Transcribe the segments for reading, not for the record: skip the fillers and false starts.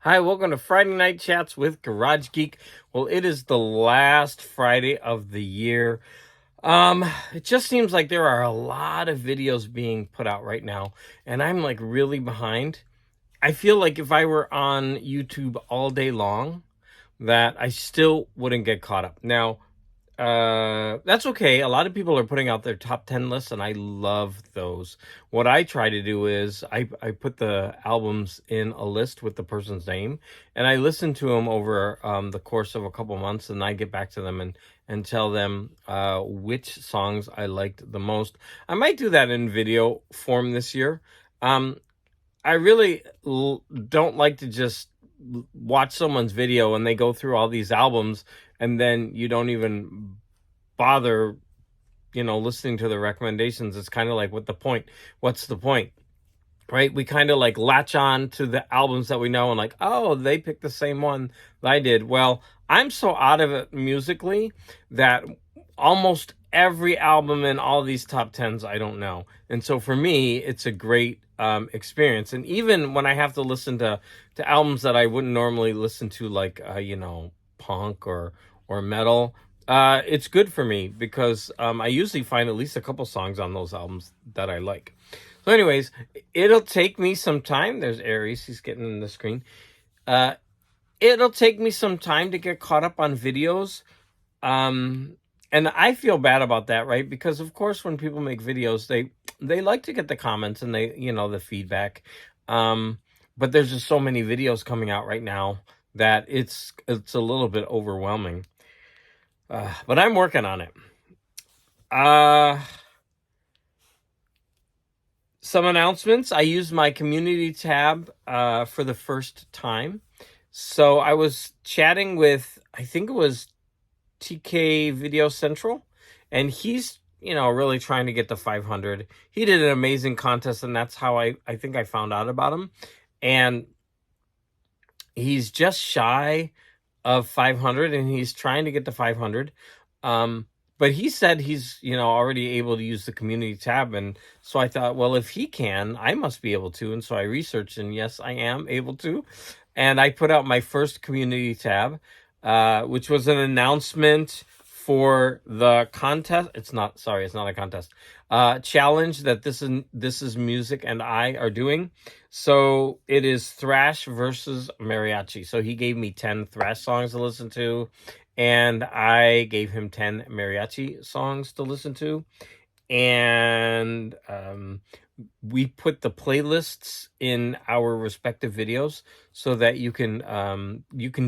Hi, welcome to Friday Night Chats with Garage Geek. Well, it is the last Friday of the year. It just seems like there are a lot of videos being put out right now, and I'm like really behind. I feel like if I were on YouTube all day long, that I still wouldn't get caught up. Now, that's okay. A lot of people are putting out their top 10 lists, and I love those. What I try to do is I put the albums in a list with the person's name, and I listen to them over the course of a couple months, and I get back to them and tell them which songs I liked the most. I might do that in video form this year. I really don't like to just watch someone's video and they go through all these albums and then you don't even bother, listening to the recommendations. It's kind of like, what's the point, right? We kind of like latch on to the albums that we know and like, oh, they picked the same one that I did. Well, I'm so out of it musically that almost every album in all these top tens I don't know. And so for me, it's a great experience. And even when I have to listen to albums that I wouldn't normally listen to, like punk or metal, it's good for me because I usually find at least a couple songs on those albums that I like. So anyways, it'll take me some time. There's Aries, he's getting in the screen. It'll take me some time to get caught up on videos. And I feel bad about that, right? Because of course when people make videos, they like to get the comments and the feedback. But there's just so many videos coming out right now that it's a little bit overwhelming. But I'm working on it. Some announcements. I used my community tab for the first time. So I was chatting with, I think it was TK Video Central, and he's, really trying to get to 500. He did an amazing contest, and that's how I think I found out about him. And he's just shy of 500, and he's trying to get to 500. But he said he's, already able to use the community tab. And so I thought, well, if he can, I must be able to. And so I researched, and yes, I am able to. And I put out my first community tab, which was an announcement for the contest. It's not a contest. Challenge that This Is Music and I are doing. So it is thrash versus mariachi. So he gave me 10 thrash songs to listen to, and I gave him 10 mariachi songs to listen to. And we put the playlists in our respective videos so that you can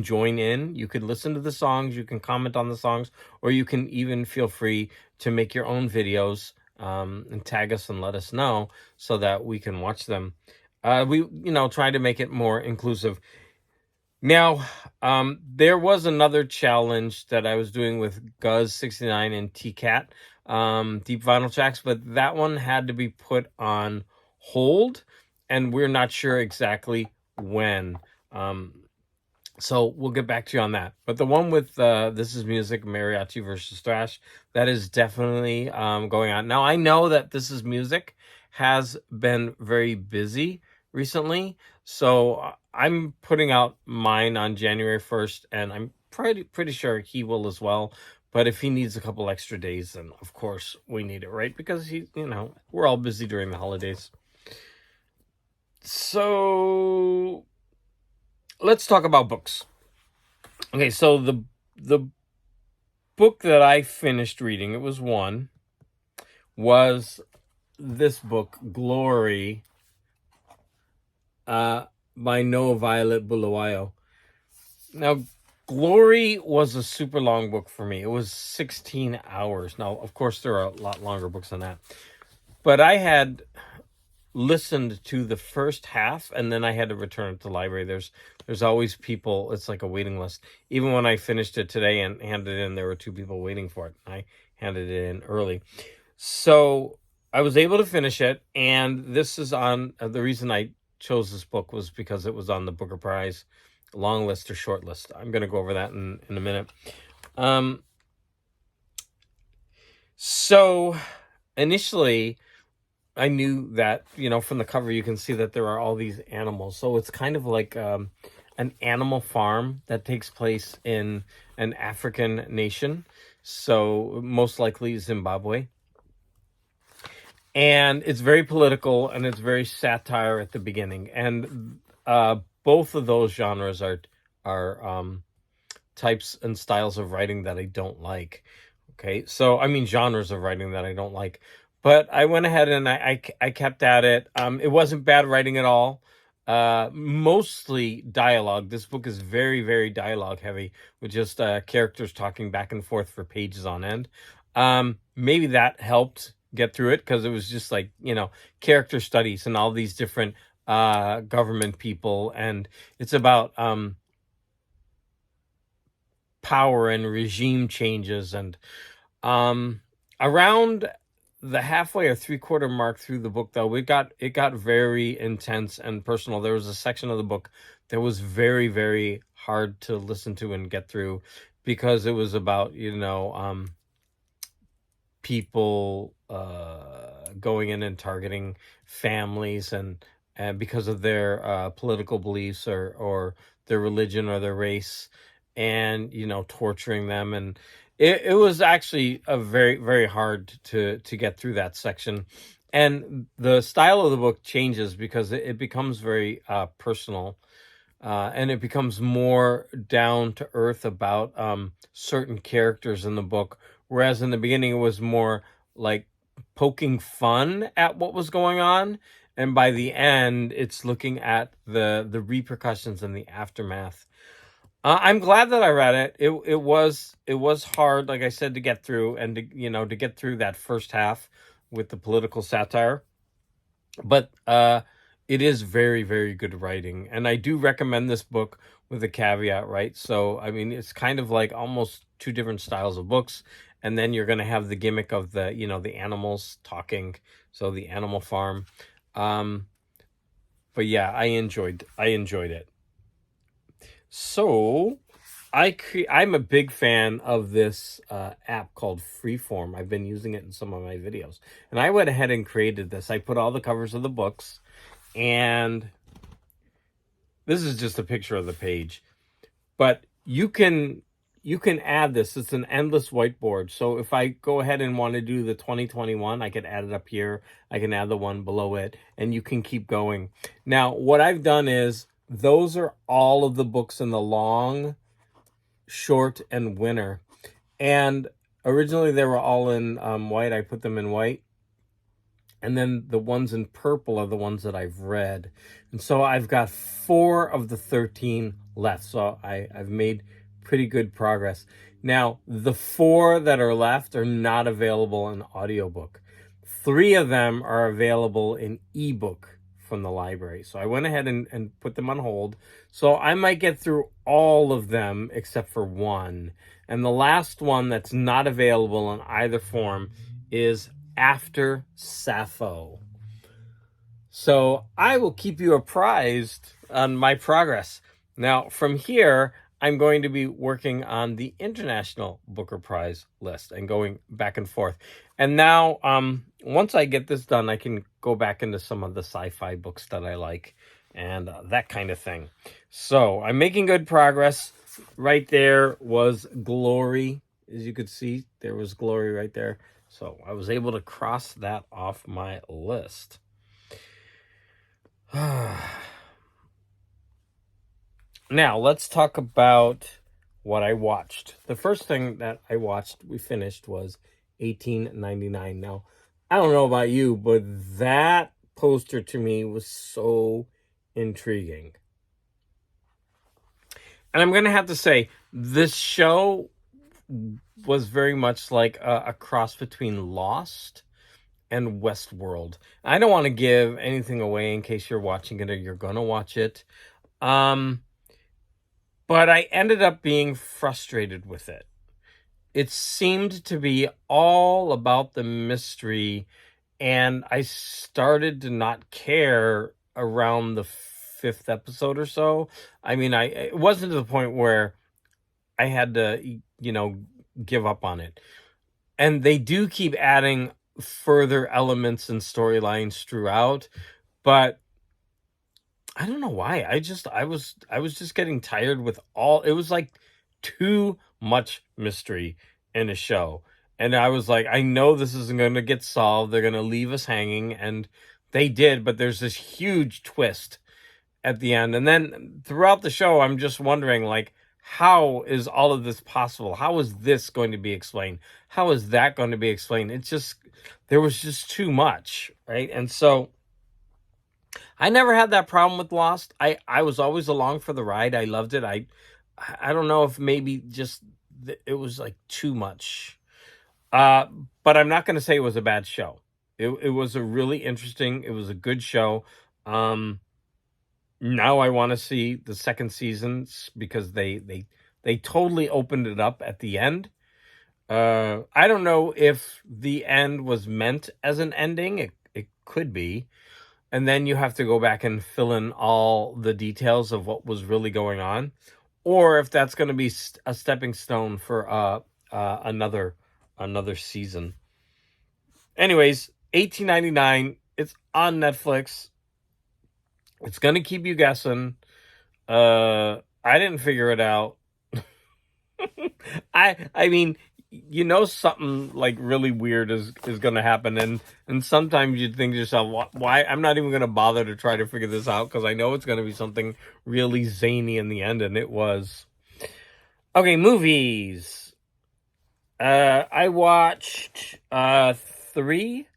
join in. You can listen to the songs, you can comment on the songs, or you can even feel free to make your own videos and tag us and let us know so that we can watch them. We try to make it more inclusive. Now, there was another challenge that I was doing with Guz69 and TCAT, Deep Vinyl Tracks, but that one had to be put on hold, and we're not sure exactly when. So we'll get back to you on that. But the one with This Is Music, Mariachi versus Thrash, that is definitely going on. Now, I know that This Is Music has been very busy recently, so I'm putting out mine on January 1st, and I'm pretty sure he will as well. But if he needs a couple extra days, then of course we need it, right? Because we're all busy during the holidays. So let's talk about books. Okay, so the book that I finished reading, it was this book, Glory, by Noah Violet Bulawayo. Now, Glory was a super long book for me. It was 16 hours. Now, of course, there are a lot longer books than that. But I had listened to the first half, and then I had to return it to the library. There's always people. It's like a waiting list. Even when I finished it today and handed it in, there were 2 people waiting for it. I handed it in early. So I was able to finish it, and this is on the reason I chose this book was because it was on the Booker Prize long list or short list. I'm going to go over that in a minute. So initially, I knew that, from the cover, you can see that there are all these animals. So it's kind of like an animal farm that takes place in an African nation, so most likely Zimbabwe. And it's very political and it's very satire at the beginning. And both of those genres are types and styles of writing that I don't like. Okay, so I mean genres of writing that I don't like. But I went ahead and I kept at it. It wasn't bad writing at all. Mostly dialogue. This book is very, very dialogue heavy with just characters talking back and forth for pages on end. Maybe that helped get through it because it was just like, character studies and all these different government people, and it's about power and regime changes. And around the halfway or 3/4 mark through the book, though, it got very intense and personal. There was a section of the book that was very, very hard to listen to and get through because it was about people going in and targeting families and because of their political beliefs or their religion or their race, and torturing them. And it was actually a very, very hard to get through that section. And the style of the book changes because it becomes very personal, and it becomes more down to earth about certain characters in the book, whereas in the beginning it was more like poking fun at what was going on, and by the end it's looking at the repercussions and the aftermath. I'm glad that I read it. It was hard, like I said, to get through, and to get through that first half with the political satire. But it is very, very good writing, and I do recommend this book with a caveat, right? So I mean, it's kind of like almost two different styles of books, and then you're going to have the gimmick of the animals talking, so the Animal Farm. But yeah, I enjoyed it. So I'm a big fan of this app called Freeform. I've been using it in some of my videos. And I went ahead and created this. I put all the covers of the books, and this is just a picture of the page. But you can add this. It's an endless whiteboard. So if I go ahead and want to do the 2021, I could add it up here. I can add the one below it, and you can keep going. Now, what I've done is, those are all of the books in the long, short, and winter. And originally they were all in white. I put them in white. And then the ones in purple are the ones that I've read. And so I've got 4 of the 13 left. So I've made pretty good progress. Now, the 4 that are left are not available in audiobook. 3 of them are available in ebook from the library. So I went ahead and put them on hold. So I might get through all of them except for 1. And the last one that's not available in either form is After Sappho. So I will keep you apprised on my progress. Now, from here, I'm going to be working on the International Booker Prize list and going back and forth. And now, once I get this done, I can go back into some of the sci-fi books that I like and that kind of thing. So I'm making good progress. Right there was Glory. As you could see, there was Glory right there. So I was able to cross that off my list. Now, let's talk about what I watched. The first thing that we finished, was 1899. Now, I don't know about you, but that poster to me was so intriguing. And I'm going to have to say, this show was very much like a cross between Lost and Westworld. I don't want to give anything away in case you're watching it or you're going to watch it. But I ended up being frustrated with it. It seemed to be all about the mystery, and I started to not care around the 5th episode or so. I mean, it wasn't to the point where I had to, give up on it. And they do keep adding further elements and storylines throughout, but I don't know why. I was just getting tired with all. It was like too much mystery in a show. And I was like, I know this isn't going to get solved. They're going to leave us hanging, and they did, but there's this huge twist at the end. And then throughout the show, I'm just wondering, like, how is all of this possible? How is this going to be explained? How is that going to be explained? It's just, there was just too much, right? And so I never had that problem with Lost. I was always along for the ride. I loved it. I don't know if maybe just it was like too much. Uh, but I'm not going to say it was a bad show. It was a really interesting. It was a good show. Um, Now I want to see the second seasons because they totally opened it up at the end. I don't know if the end was meant as an ending. It could be, and then you have to go back and fill in all the details of what was really going on, or if that's going to be a stepping stone for another season. Anyways, 1899. It's on Netflix. It's going to keep you guessing. I didn't figure it out. I mean, something like really weird is going to happen, and sometimes you think to yourself, why I'm not even going to bother to try to figure this out because I know it's going to be something really zany in the end, and it was. Okay, movies. I watched three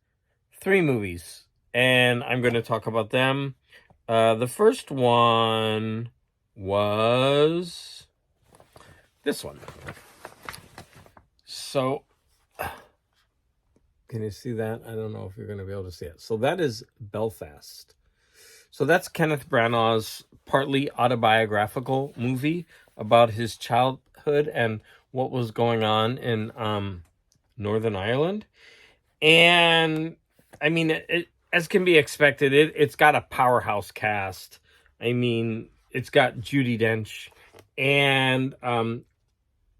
movies, and I'm going to talk about them. The first one was this one. So, can you see that? I don't know if you're going to be able to see it. So that is Belfast. So that's Kenneth Branagh's partly autobiographical movie about his childhood and what was going on in Northern Ireland. And I mean, it as can be expected, it's got a powerhouse cast. I mean, it's got Judi Dench and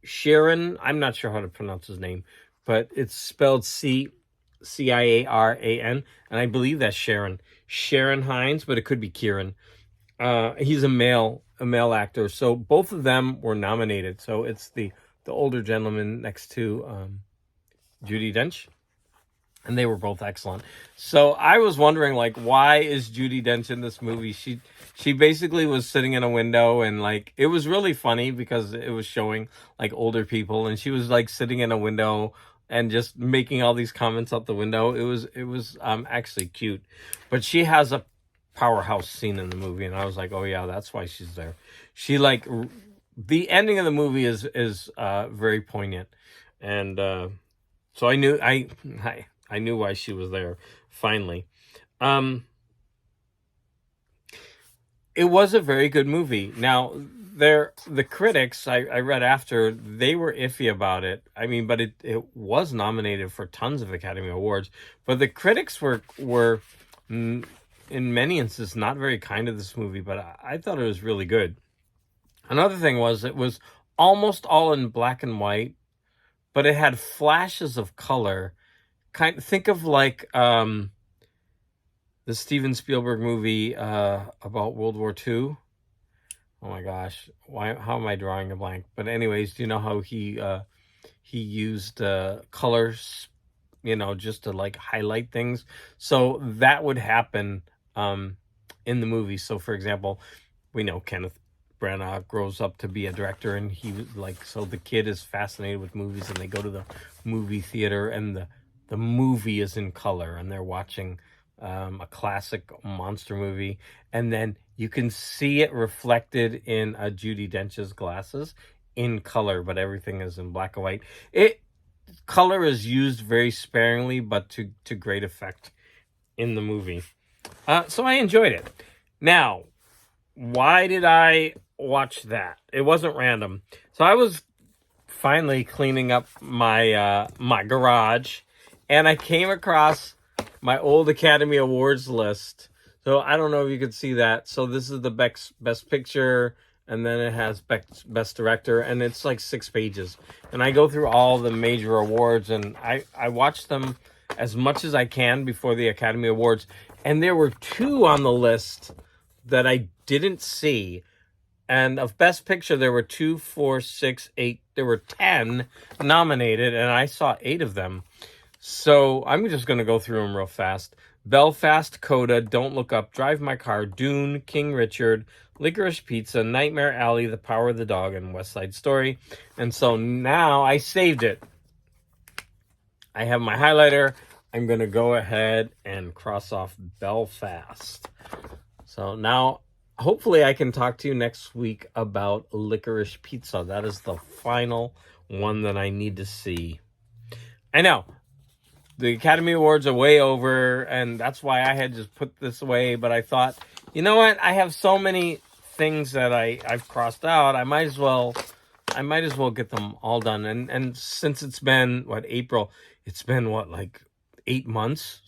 Sharon. I'm not sure how to pronounce his name, but it's spelled Ciaran, and I believe that's Sharon Hines, but it could be Kieran. He's a male actor, so both of them were nominated. So it's the older gentleman next to Judi Dench, and they were both excellent. So I was wondering, like, why is Judi Dench in this movie? She basically was sitting in a window, and like it was really funny because it was showing like older people, and she was like sitting in a window and just making all these comments out the window. It was actually cute, but she has a powerhouse scene in the movie, and I was like, oh yeah, that's why she's there. She like the ending of the movie is very poignant, and so I knew I knew why she was there finally. It was a very good movie. Now, the critics I read after, they were iffy about it. I mean, but it was nominated for tons of Academy Awards, but the critics were in many instances not very kind to this movie, but I thought it was really good. Another thing was it was almost all in black and white, but it had flashes of color. Think of like the Steven Spielberg movie about World War II. Oh my gosh, how am I drawing a blank? But anyways, do you know how he used colors, just to like highlight things? So that would happen in the movie. So for example, we know Kenneth Branagh grows up to be a director, and he was like, so the kid is fascinated with movies, and they go to the movie theater, and the movie is in color, and they're watching a classic monster movie, and then you can see it reflected in Judi Dench's glasses in color, but everything is in black and white. Color is used very sparingly, but to great effect in the movie. So I enjoyed it. Now, why did I watch that? It wasn't random. So I was finally cleaning up my my garage, and I came across my old Academy Awards list. So I don't know if you could see that. So this is the best picture, and then it has best director, and it's like 6 pages. And I go through all the major awards, and I watch them as much as I can before the Academy Awards. And there were 2 on the list that I didn't see. And of Best Picture, there were 2, 4, 6, 8. There were 10 nominated, and I saw 8 of them. So I'm just going to go through them real fast. Belfast, Coda, Don't Look Up, Drive My Car, Dune, King Richard, Licorice Pizza, Nightmare Alley, The Power of the Dog, and West Side Story. And so now I saved it. I have my highlighter. I'm going to go ahead and cross off Belfast. So now, hopefully I can talk to you next week about Licorice Pizza. That is the final one that I need to see. I know. The Academy Awards are way over, and that's why I had just put this away. But I thought, you know what? I have so many things that I've crossed out. I might as well get them all done. And since it's been April, it's been like 8 months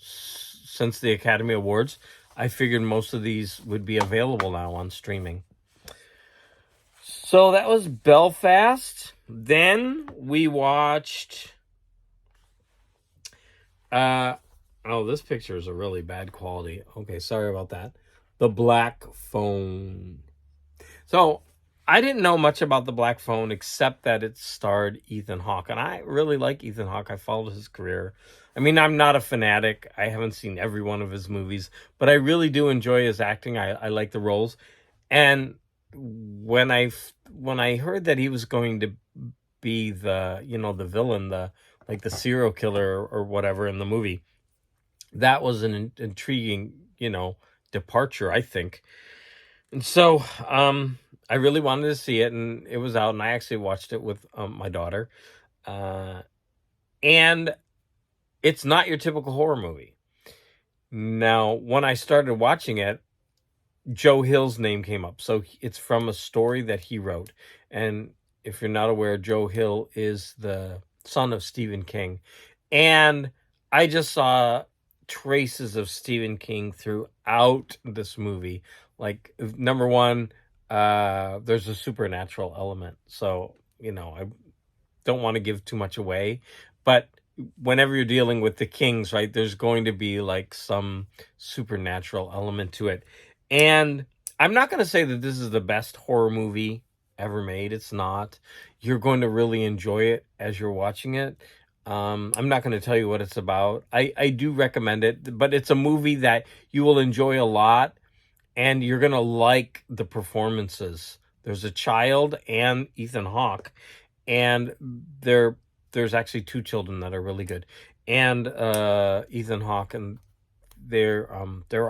since the Academy Awards. I figured most of these would be available now on streaming. So that was Belfast. Then we watched. This picture is a really bad quality. Okay, sorry about that. The Black Phone. So I didn't know much about The Black Phone except that it starred Ethan Hawke, and I really like Ethan Hawke. I followed his career. I mean, I'm not a fanatic. I haven't seen every one of his movies, but I really do enjoy his acting. I like the roles. And when I heard that he was going to be the villain, the serial killer or whatever in the movie, that was an intriguing, departure, I think. And so I really wanted to see it, and it was out, and I actually watched it with my daughter. And it's not your typical horror movie. Now, when I started watching it, Joe Hill's name came up. So it's from a story that he wrote. And if you're not aware, Joe Hill is the son of Stephen King. And I just saw traces of Stephen King throughout this movie. Like, number one, there's a supernatural element. So, I don't want to give too much away. But whenever you're dealing with the Kings, right, there's going to be like some supernatural element to it. And I'm not going to say that this is the best horror movie ever made. It's not. You're going to really enjoy it as you're watching it. I'm not going to tell you what it's about. I do recommend it, but it's a movie that you will enjoy a lot, and you're going to like the performances. There's a child and Ethan Hawke, and there's actually 2 children that are really good. And Ethan Hawke, and they're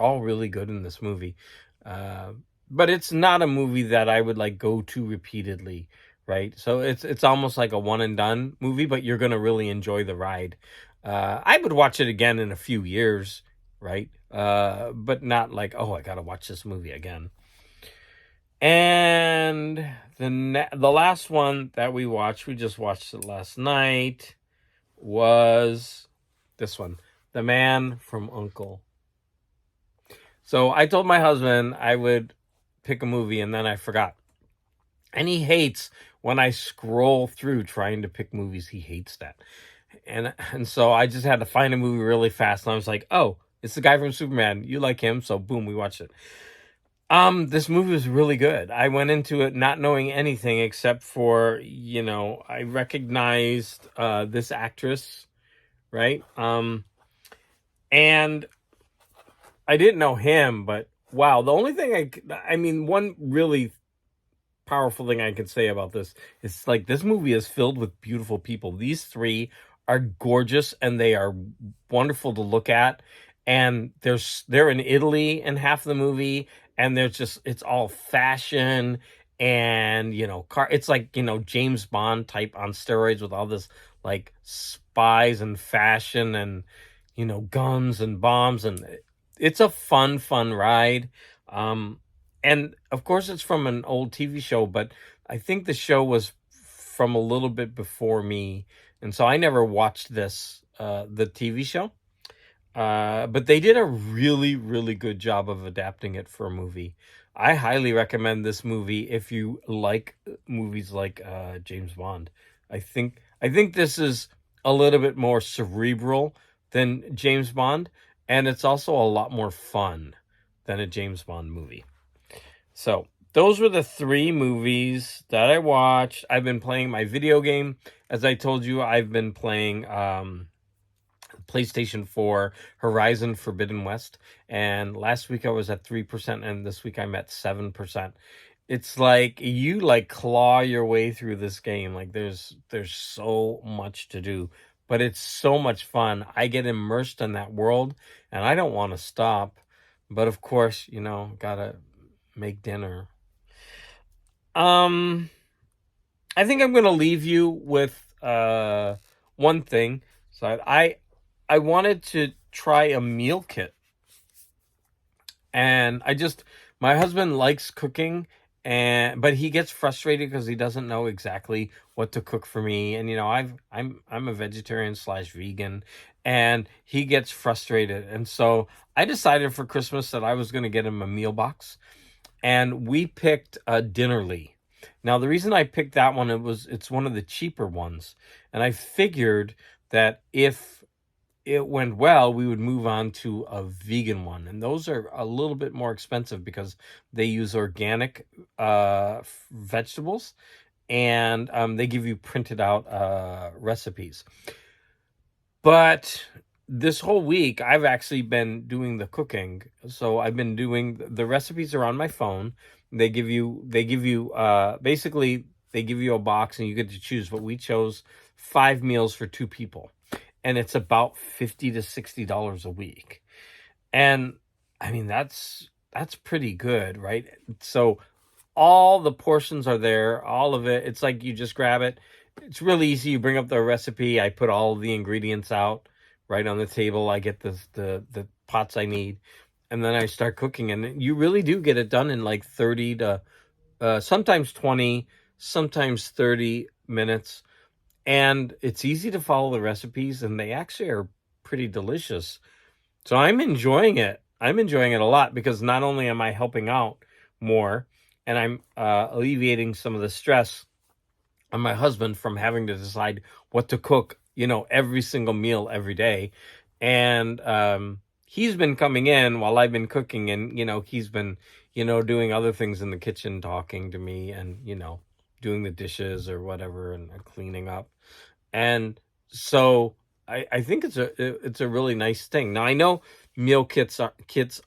all really good in this movie. But it's not a movie that I would go to repeatedly, right? So it's almost like a one and done movie, but you're going to really enjoy the ride. I would watch it again in a few years, right? But not like, oh, I got to watch this movie again. And the last one that we just watched it last night, was this one, The Man from U.N.C.L.E. So I told my husband I would pick a movie, and then I forgot. And he hates when I scroll through trying to pick movies. He hates that. And so I just had to find a movie really fast. And I was like, oh, it's the guy from Superman. You like him. So boom, we watched it. This movie was really good. I went into it not knowing anything except for, I recognized this actress, right? And I didn't know him, but wow, the only thing one really powerful thing I could say about this is this movie is filled with beautiful people. These 3 are gorgeous, and they are wonderful to look at. And they're in Italy in half the movie, and it's all fashion and, it's like, James Bond type on steroids with all this spies and fashion and, guns and bombs. And it's a fun ride. And of course it's from an old TV show, but I think the show was from a little bit before me. And so I never watched the TV show. But they did a really, really good job of adapting it for a movie. I highly recommend this movie if you like movies like James Bond. I think this is a little bit more cerebral than James Bond, and it's also a lot more fun than a James Bond movie. So those were the 3 movies that I watched. I've been playing my video game. As I told you, I've been playing PlayStation 4 Horizon Forbidden West. And last week I was at 3%, and this week I'm at 7%. It's like you like claw your way through this game. Like there's so much to do, but it's so much fun. I get immersed in that world and I don't want to stop. But of course, gotta make dinner. I think I'm gonna leave you with one thing. So I wanted to try a meal kit. And my husband likes cooking, but he gets frustrated because he doesn't know exactly what to cook for me. And I'm a vegetarian / vegan, and he gets frustrated. And so I decided for Christmas that I was going to get him a meal box, and we picked a Dinnerly. Now the reason I picked that one, it's one of the cheaper ones, and I figured that if it went well, we would move on to a vegan one. And those are a little bit more expensive because they use organic vegetables, and they give you printed out recipes. But this whole week, I've actually been doing the cooking. So I've been doing the recipes are on my phone. They give you basically they give you a box and you get to choose. But we chose 5 meals for 2 people, and it's about $50 to $60 a week. And I mean, that's pretty good, right? So all the portions are there, all of it. It's like you just grab it. It's really easy. You bring up the recipe. I put all of the ingredients out right on the table. I get the pots I need, and then I start cooking. And you really do get it done in like 30 to sometimes 20, sometimes 30 minutes. And it's easy to follow the recipes, and they actually are pretty delicious. So I'm enjoying it. I'm enjoying it a lot because not only am I helping out more, and I'm alleviating some of the stress on my husband from having to decide what to cook, every single meal every day. And he's been coming in while I've been cooking, and he's been, doing other things in the kitchen, talking to me, and doing the dishes or whatever, and cleaning up. And so I think it's a really nice thing. Now I know meal kits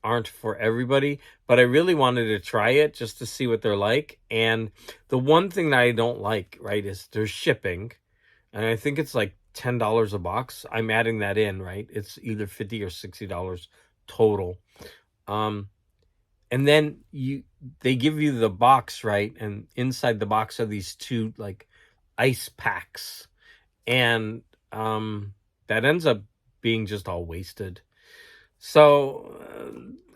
aren't for everybody, but I really wanted to try it just to see what they're like. And the one thing that I don't like, right, is there's shipping, and I think it's like $10 a box. I'm adding that in, right? It's either $50 or $60 total. And then they give you the box, right? And inside the box are these 2 like ice packs, and that ends up being just all wasted. So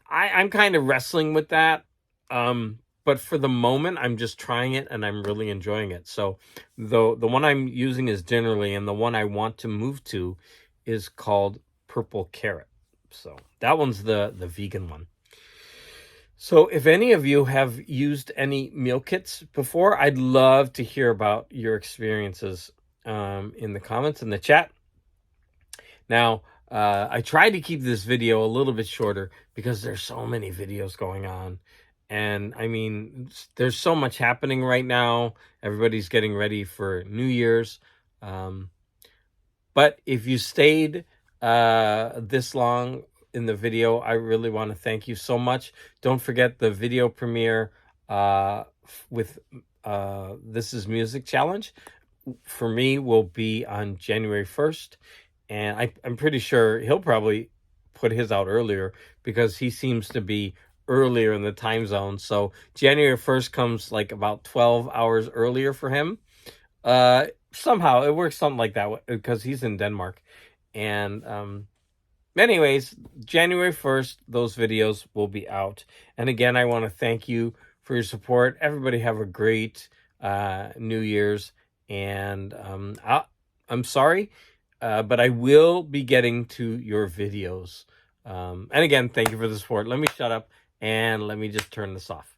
I'm kind of wrestling with that. But for the moment, I'm just trying it, and I'm really enjoying it. So the one I'm using is Dinnerly, and the one I want to move to is called Purple Carrot. So that one's the vegan one. So if any of you have used any meal kits before, I'd love to hear about your experiences in the comments, in the chat. Now, I tried to keep this video a little bit shorter because there's so many videos going on. And I mean, there's so much happening right now. Everybody's getting ready for New Year's. But if you stayed this long in the video, I really want to thank you so much. Don't forget the video premiere with This Is Music Challenge for me will be on January 1st. And I'm pretty sure he'll probably put his out earlier because he seems to be earlier in the time zone. So January 1st comes like about 12 hours earlier for him. Somehow it works something like that because he's in Denmark. And anyways, January 1st, those videos will be out. And again, I want to thank you for your support. Everybody have a great New Year's. And I'm sorry, but I will be getting to your videos. And again, thank you for the support. Let me shut up and let me just turn this off.